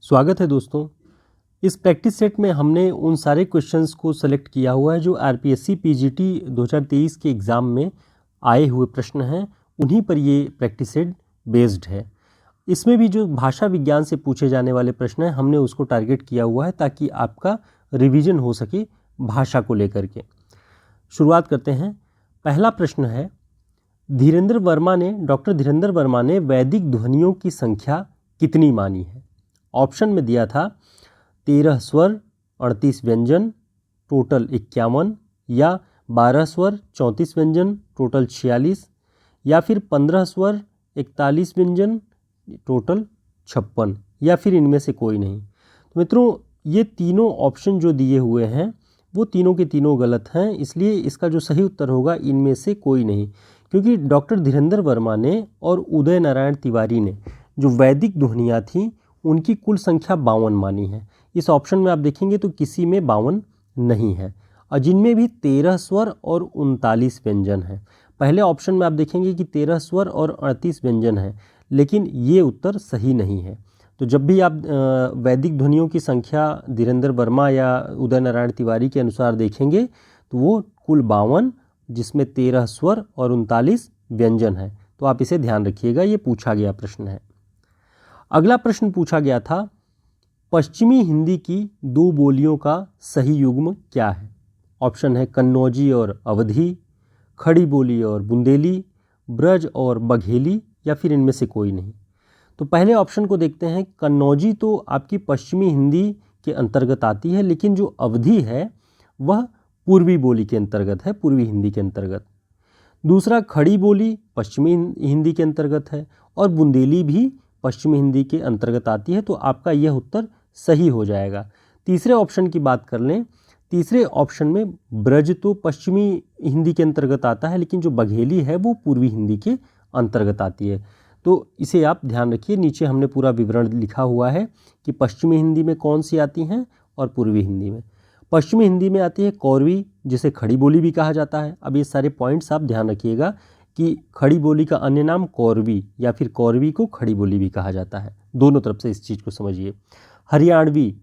स्वागत है दोस्तों। इस प्रैक्टिस सेट में हमने उन सारे क्वेश्चंस को सेलेक्ट किया हुआ है जो आरपीएससी पीजीटी 2023 के एग्ज़ाम में आए हुए प्रश्न हैं, उन्हीं पर ये प्रैक्टिस सेट बेस्ड है। इसमें भी जो भाषा विज्ञान से पूछे जाने वाले प्रश्न हैं हमने उसको टारगेट किया हुआ है ताकि आपका रिवीजन हो सके भाषा को लेकर के। शुरुआत करते हैं। पहला प्रश्न है, डॉक्टर धीरेन्द्र वर्मा ने वैदिक ध्वनियों की संख्या कितनी मानी है? ऑप्शन में दिया था 13 स्वर 38 व्यंजन टोटल 51, या 12 स्वर 34 व्यंजन टोटल 46, या फिर 15 स्वर 41 व्यंजन टोटल 56, या फिर इनमें से कोई नहीं। तो मित्रों, ये तीनों ऑप्शन जो दिए हुए हैं वो तीनों के तीनों गलत हैं, इसलिए इसका जो सही उत्तर होगा इनमें से कोई नहीं, क्योंकि डॉक्टर धीरेन्द्र वर्मा ने और उदय नारायण तिवारी ने जो वैदिक ध्वनियाँ थीं उनकी कुल संख्या 52 मानी है। इस ऑप्शन में आप देखेंगे तो किसी में 52 नहीं है, और जिनमें भी 13 स्वर और 39 व्यंजन हैं। पहले ऑप्शन में आप देखेंगे कि 13 स्वर और 38 व्यंजन हैं, लेकिन ये उत्तर सही नहीं है। तो जब भी आप वैदिक ध्वनियों की संख्या धीरेन्द्र वर्मा या उदय नारायण तिवारी के अनुसार देखेंगे तो वो कुल 52, जिसमें 13 स्वर और 39 व्यंजन है। तो आप इसे ध्यान रखिएगा, ये पूछा गया प्रश्न है। अगला प्रश्न पूछा गया था, पश्चिमी हिंदी की दो बोलियों का सही युग्म क्या है? ऑप्शन है कन्नौजी और अवधी, खड़ी बोली और बुंदेली, ब्रज और बघेली, या फिर इनमें से कोई नहीं। तो पहले ऑप्शन को देखते हैं। कन्नौजी तो आपकी पश्चिमी हिंदी के अंतर्गत आती है, लेकिन जो अवधी है वह पूर्वी बोली के अंतर्गत है, पूर्वी हिंदी के अंतर्गत। दूसरा, खड़ी बोली पश्चिमी हिंदी के अंतर्गत है, और बुंदेली भी पश्चिमी हिंदी के अंतर्गत आती है। तो आपका यह उत्तर सही हो जाएगा। तीसरे ऑप्शन की बात कर लें। तीसरे ऑप्शन में ब्रज तो पश्चिमी हिंदी के अंतर्गत आता है, लेकिन जो बघेली है वो पूर्वी हिंदी के अंतर्गत आती है। तो इसे आप ध्यान रखिए। नीचे हमने पूरा विवरण लिखा हुआ है कि पश्चिमी हिंदी में कौन सी आती हैं और पूर्वी हिंदी में। पश्चिमी हिंदी में आती है कौरवी, जिसे खड़ी बोली भी कहा जाता है। अब ये सारे पॉइंट्स आप ध्यान रखिएगा कि खड़ी बोली का अन्य नाम कौरवी, या फिर कौरवी को खड़ी बोली भी कहा जाता है। दोनों तरफ से इस चीज़ को समझिए। हरियाणवी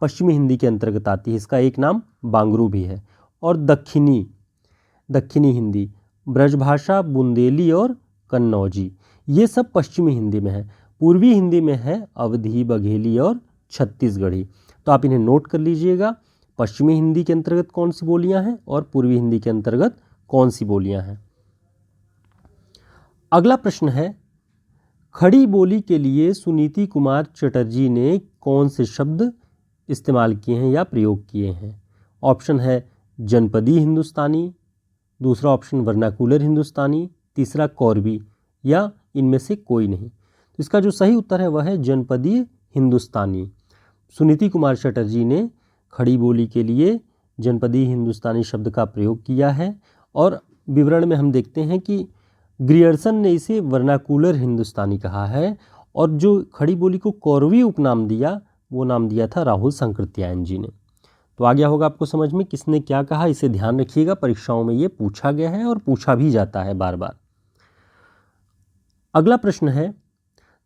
पश्चिमी हिंदी के अंतर्गत आती है, इसका एक नाम बांगरू भी है। और दक्षिणी हिंदी, ब्रजभाषा, बुंदेली और कन्नौजी, ये सब पश्चिमी हिंदी में है। पूर्वी हिंदी में है अवधी, बघेली और छत्तीसगढ़ी। तो आप इन्हें नोट कर लीजिएगा, पश्चिमी हिंदी के अंतर्गत कौन सी बोलियां हैं और पूर्वी हिंदी के अंतर्गत कौन सी बोलियां हैं। अगला प्रश्न है, खड़ी बोली के लिए सुनीति कुमार चटर्जी ने कौन से शब्द इस्तेमाल किए हैं या प्रयोग किए हैं? ऑप्शन है जनपदी हिंदुस्तानी, दूसरा ऑप्शन वर्नाकुलर हिंदुस्तानी, तीसरा कौरवी, या इनमें से कोई नहीं। तो इसका जो सही उत्तर है वह है जनपदी हिंदुस्तानी। सुनीति कुमार चटर्जी ने खड़ी बोली के लिए जनपदी हिंदुस्तानी शब्द का प्रयोग किया है, और विवरण में हम देखते हैं कि ग्रियर्सन ने इसे वर्नाकुलर हिंदुस्तानी कहा है, और जो खड़ी बोली को कौरवी उपनाम दिया वो नाम दिया था राहुल संकृत्यायन जी ने। तो आ गया होगा आपको समझ में किसने क्या कहा। इसे ध्यान रखिएगा, परीक्षाओं में ये पूछा गया है और पूछा भी जाता है बार बार। अगला प्रश्न है,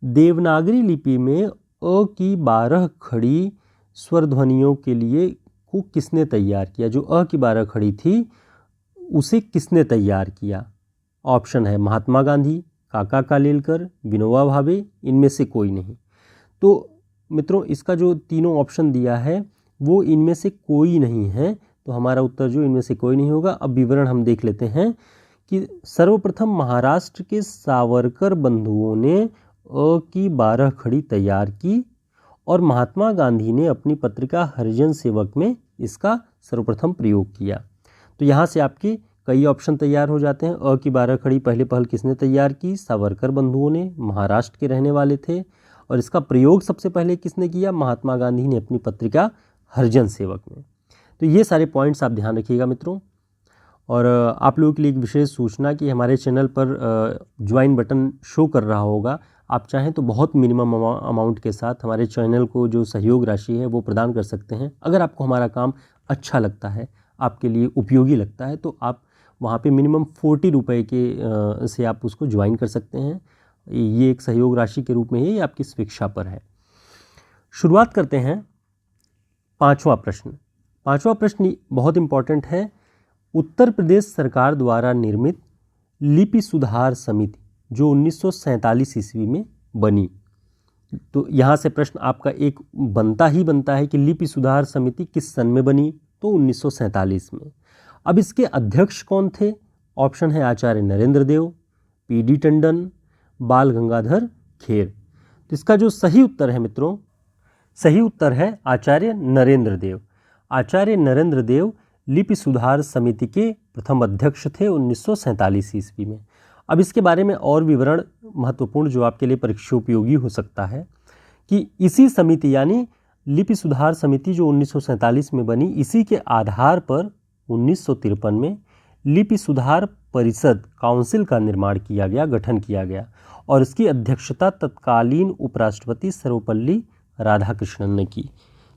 देवनागरी लिपि में अ की 12 खड़ी स्वर ध्वनियों के लिए को किसने तैयार किया? जो अ की 12 खड़ी थी उसे किसने तैयार किया? ऑप्शन है महात्मा गांधी, काका कालेलकर, विनोबा भावे, इनमें से कोई नहीं। तो मित्रों, इसका जो तीनों ऑप्शन दिया है वो इनमें से कोई नहीं है, तो हमारा उत्तर जो इनमें से कोई नहीं होगा। अब विवरण हम देख लेते हैं कि सर्वप्रथम महाराष्ट्र के सावरकर बंधुओं ने अ की 12 खड़ी तैयार की, और महात्मा गांधी ने अपनी पत्रिका हरिजन सेवक में इसका सर्वप्रथम प्रयोग किया। तो यहाँ से आपके कई ऑप्शन तैयार हो जाते हैं। अ की 12 खड़ी पहले पहल किसने तैयार की? सावरकर बंधुओं ने, महाराष्ट्र के रहने वाले थे, और इसका प्रयोग सबसे पहले किसने किया? महात्मा गांधी ने अपनी पत्रिका हरिजन सेवक में। तो ये सारे पॉइंट्स आप ध्यान रखिएगा मित्रों। और आप लोगों के लिए एक विशेष सूचना कि हमारे चैनल पर ज्वाइन बटन शो कर रहा होगा। आप चाहें तो बहुत मिनिमम अमाउंट के साथ हमारे चैनल को जो सहयोग राशि है वो प्रदान कर सकते हैं। अगर आपको हमारा काम अच्छा लगता है, आपके लिए उपयोगी लगता है, तो आप वहाँ पे मिनिमम 40 रुपये के से आप उसको ज्वाइन कर सकते हैं। ये एक सहयोग राशि के रूप में है, ये आपकी स्वेच्छा पर है। शुरुआत करते हैं पांचवा प्रश्न बहुत इंपॉर्टेंट है। उत्तर प्रदेश सरकार द्वारा निर्मित लिपि सुधार समिति जो 1947 ईस्वी में बनी, तो यहाँ से प्रश्न आपका एक बनता है कि लिपि सुधार समिति किस सन में बनी, तो 1947 में। अब इसके अध्यक्ष कौन थे? ऑप्शन है आचार्य नरेंद्र देव, पीडी टंडन, बाल गंगाधर खेर। तो इसका जो सही उत्तर है मित्रों, सही उत्तर है आचार्य नरेंद्र देव। आचार्य नरेंद्र देव लिपि सुधार समिति के प्रथम अध्यक्ष थे 1947 ईस्वी में। अब इसके बारे में और विवरण महत्वपूर्ण जो आपके लिए परीक्षा उपयोगी हो सकता है कि इसी समिति यानी लिपि सुधार समिति जो 1947 में बनी, इसी के आधार पर 1953 में लिपि सुधार परिषद काउंसिल का निर्माण किया गया, गठन किया गया, और इसकी अध्यक्षता तत्कालीन उपराष्ट्रपति सर्वपल्ली राधाकृष्णन ने की।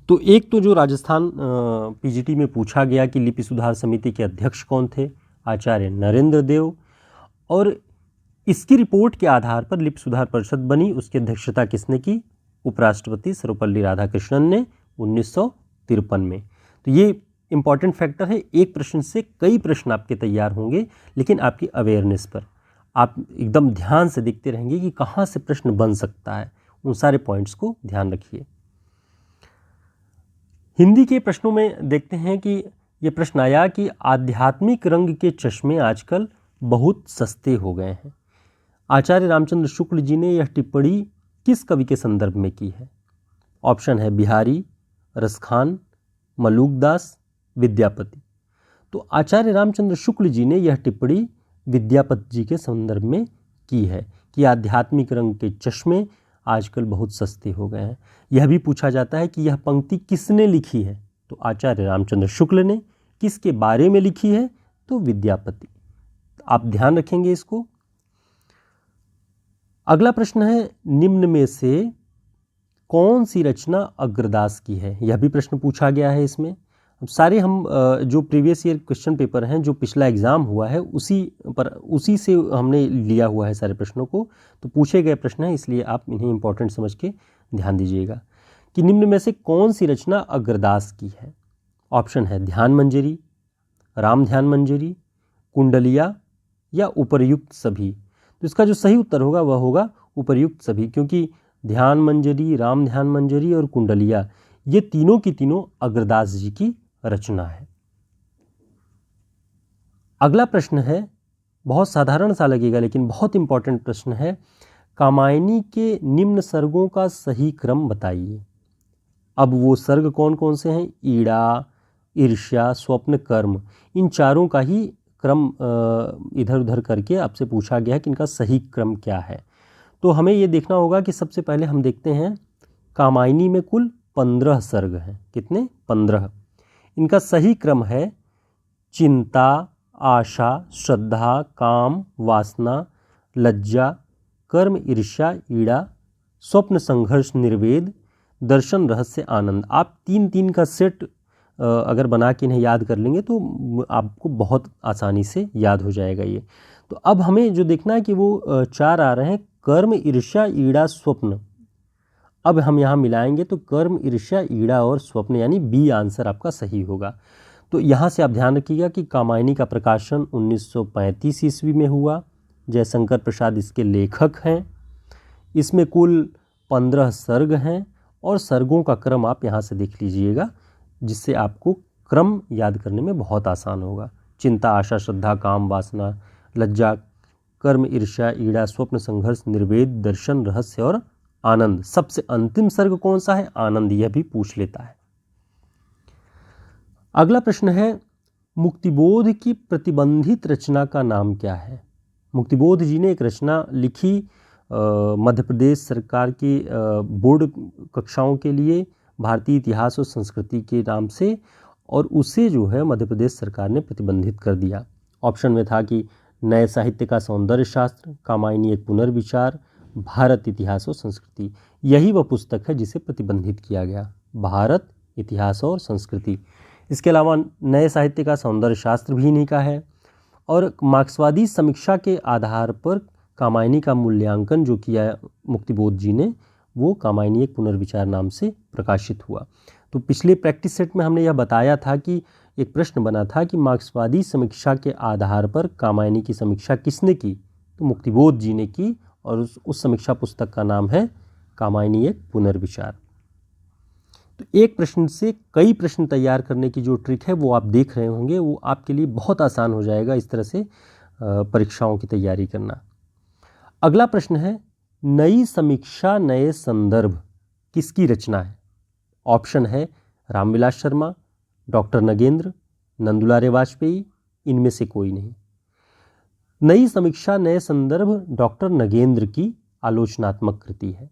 तो एक तो जो राजस्थान पीजीटी में पूछा गया कि लिपि सुधार समिति के अध्यक्ष कौन थे, आचार्य नरेंद्र देव, और इसकी रिपोर्ट के आधार पर लिपि सुधार परिषद बनी, उसकी अध्यक्षता किसने की? उपराष्ट्रपति सर्वपल्ली राधाकृष्णन ने 1953 में। तो ये इंपॉर्टेंट फैक्टर है। एक प्रश्न से कई प्रश्न आपके तैयार होंगे, लेकिन आपकी अवेयरनेस पर आप एकदम ध्यान से देखते रहेंगे कि कहाँ से प्रश्न बन सकता है, उन सारे पॉइंट्स को ध्यान रखिए। हिंदी के प्रश्नों में देखते हैं कि ये प्रश्न आया कि आध्यात्मिक रंग के चश्मे आजकल बहुत सस्ते हो गए हैं। आचार्य रामचंद्र शुक्ल जी ने यह टिप्पणी किस कवि के संदर्भ में की है? ऑप्शन है बिहारी, रसखान, मलूकदास, विद्यापति। तो आचार्य रामचंद्र शुक्ल जी ने यह टिप्पणी विद्यापति जी के संदर्भ में की है कि आध्यात्मिक रंग के चश्मे आजकल बहुत सस्ते हो गए हैं। यह भी पूछा जाता है कि यह पंक्ति किसने लिखी है? तो आचार्य रामचंद्र शुक्ल ने। किसके बारे में लिखी है? तो विद्यापति। आप ध्यान रखेंगे इसको। अगला प्रश्न है, निम्न में से कौन सी रचना अग्रदास की है? यह भी प्रश्न पूछा गया है इसमें। अब सारे हम जो प्रीवियस ईयर क्वेश्चन पेपर हैं, जो पिछला एग्जाम हुआ है, उसी से हमने लिया हुआ है सारे प्रश्नों को। तो पूछे गए प्रश्न हैं, इसलिए आप इन्हें इंपॉर्टेंट समझ के ध्यान दीजिएगा कि निम्न में से कौन सी रचना अग्रदास की है? ऑप्शन है ध्यान मंजरी, राम ध्यान मंजरी, कुंडलिया या उपर्युक्त सभी। तो इसका जो सही उत्तर होगा वह होगा उपर्युक्त सभी, क्योंकि ध्यान मंजरी, राम ध्यान मंजरी और कुंडलिया ये तीनों की तीनों अग्रदास जी की रचना है। अगला प्रश्न है, बहुत साधारण सा लगेगा लेकिन बहुत इंपॉर्टेंट प्रश्न है। कामायनी के निम्न सर्गों का सही क्रम बताइए। अब वो सर्ग कौन कौन से हैं? ईड़ा, ईर्ष्या, स्वप्न, कर्म, इन चारों का ही क्रम इधर उधर करके आपसे पूछा गया है कि इनका सही क्रम क्या है। तो हमें ये देखना होगा कि सबसे पहले हम देखते हैं कामायनी में कुल 15 सर्ग हैं। कितने? 15। इनका सही क्रम है चिंता, आशा, श्रद्धा, काम, वासना, लज्जा, कर्म, ईर्ष्या, ईड़ा, स्वप्न, संघर्ष, निर्वेद, दर्शन, रहस्य, आनंद। आप 3-3 का सेट अगर बना के इन्हें याद कर लेंगे तो आपको बहुत आसानी से याद हो जाएगा ये। तो अब हमें जो देखना है कि वो 4 आ रहे हैं, कर्म, ईर्ष्या, ईड़ा, स्वप्न। अब हम यहाँ मिलाएंगे तो कर्म, ईर्ष्या, ईड़ा और स्वप्न, यानी बी आंसर आपका सही होगा। तो यहाँ से आप ध्यान रखिएगा कि कामायनी का प्रकाशन 1935 ईस्वी में हुआ। जयशंकर प्रसाद इसके लेखक हैं। इसमें कुल 15 सर्ग हैं और सर्गों का क्रम आप यहाँ से देख लीजिएगा, जिससे आपको क्रम याद करने में बहुत आसान होगा। चिंता, आशा, श्रद्धा, काम, वासना, लज्जा, कर्म, ईर्ष्या, ईड़ा, स्वप्न, संघर्ष, निर्वेद, दर्शन, रहस्य और आनंद। सबसे अंतिम सर्ग कौन सा है? आनंद। यह भी पूछ लेता है। अगला प्रश्न है, मुक्तिबोध की प्रतिबंधित रचना का नाम क्या है? मुक्तिबोध जी ने एक रचना लिखी मध्य प्रदेश सरकार की बोर्ड कक्षाओं के लिए, भारतीय इतिहास और संस्कृति के नाम से, और उसे जो है मध्य प्रदेश सरकार ने प्रतिबंधित कर दिया। ऑप्शन में था कि नए साहित्य का सौंदर्य शास्त्र, कामायनी एक पुनर्विचार, भारत इतिहास और संस्कृति। यही वह पुस्तक है जिसे प्रतिबंधित किया गया, भारत इतिहास और संस्कृति। इसके अलावा नए साहित्य का सौंदर्य शास्त्र भी इन्हीं का है। और मार्क्सवादी समीक्षा के आधार पर कामायनी का मूल्यांकन जो किया मुक्तिबोध जी ने, वो कामायनी एक पुनर्विचार नाम से प्रकाशित हुआ। तो पिछले प्रैक्टिस सेट में हमने यह बताया था कि एक प्रश्न बना था कि मार्क्सवादी समीक्षा के आधार पर कामायनी की समीक्षा किसने की, तो मुक्तिबोध जी ने की, और उस समीक्षा पुस्तक का नाम है कामायनी एक पुनर्विचार। तो एक प्रश्न से कई प्रश्न तैयार करने की जो ट्रिक है वो आप देख रहे होंगे, वो आपके लिए बहुत आसान हो जाएगा इस तरह से परीक्षाओं की तैयारी करना। अगला प्रश्न है, नई समीक्षा नए संदर्भ किसकी रचना है? ऑप्शन है रामविलास शर्मा, डॉक्टर नगेंद्र, नंदुलारे वाजपेयी, इनमें से कोई नहीं। नई समीक्षा नए संदर्भ डॉक्टर नगेंद्र की आलोचनात्मक कृति है।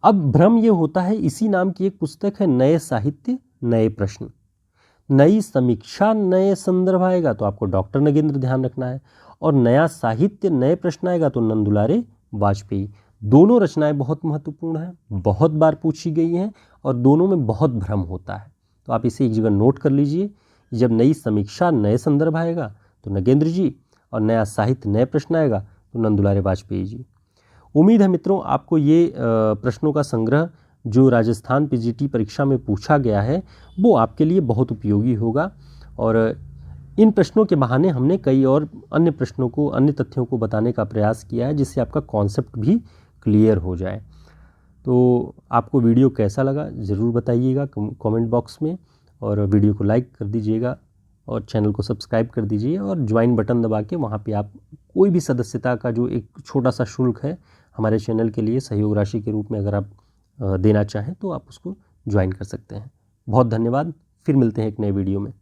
अब भ्रम ये होता है, इसी नाम की एक पुस्तक है नए साहित्य नए प्रश्न। नई समीक्षा नए संदर्भ आएगा तो आपको डॉक्टर नगेंद्र ध्यान रखना है, और नया साहित्य नए प्रश्न आएगा तो नंदुलारे वाजपेयी। दोनों रचनाएं बहुत महत्वपूर्ण हैं, बहुत बार पूछी गई हैं, और दोनों में बहुत भ्रम होता है। तो आप इसे एक जगह नोट कर लीजिए, जब नई समीक्षा नए संदर्भ आएगा तो नगेंद्र जी, और नया साहित्य नए प्रश्न आएगा तो नंदुलारे वाजपेयी जी। उम्मीद है मित्रों आपको ये प्रश्नों का संग्रह जो राजस्थान पीजीटी परीक्षा में पूछा गया है वो आपके लिए बहुत उपयोगी होगा, और इन प्रश्नों के बहाने हमने कई और अन्य प्रश्नों को, अन्य तथ्यों को बताने का प्रयास किया है, जिससे आपका कॉन्सेप्ट भी क्लियर हो जाए। तो आपको वीडियो कैसा लगा ज़रूर बताइएगा कमेंट बॉक्स में, और वीडियो को लाइक कर दीजिएगा, और चैनल को सब्सक्राइब कर दीजिए, और ज्वाइन बटन दबा के वहाँ पे आप कोई भी सदस्यता का जो एक छोटा सा शुल्क है हमारे चैनल के लिए सहयोग राशि के रूप में अगर आप देना चाहें तो आप उसको ज्वाइन कर सकते हैं। बहुत धन्यवाद, फिर मिलते हैं एक नए वीडियो में।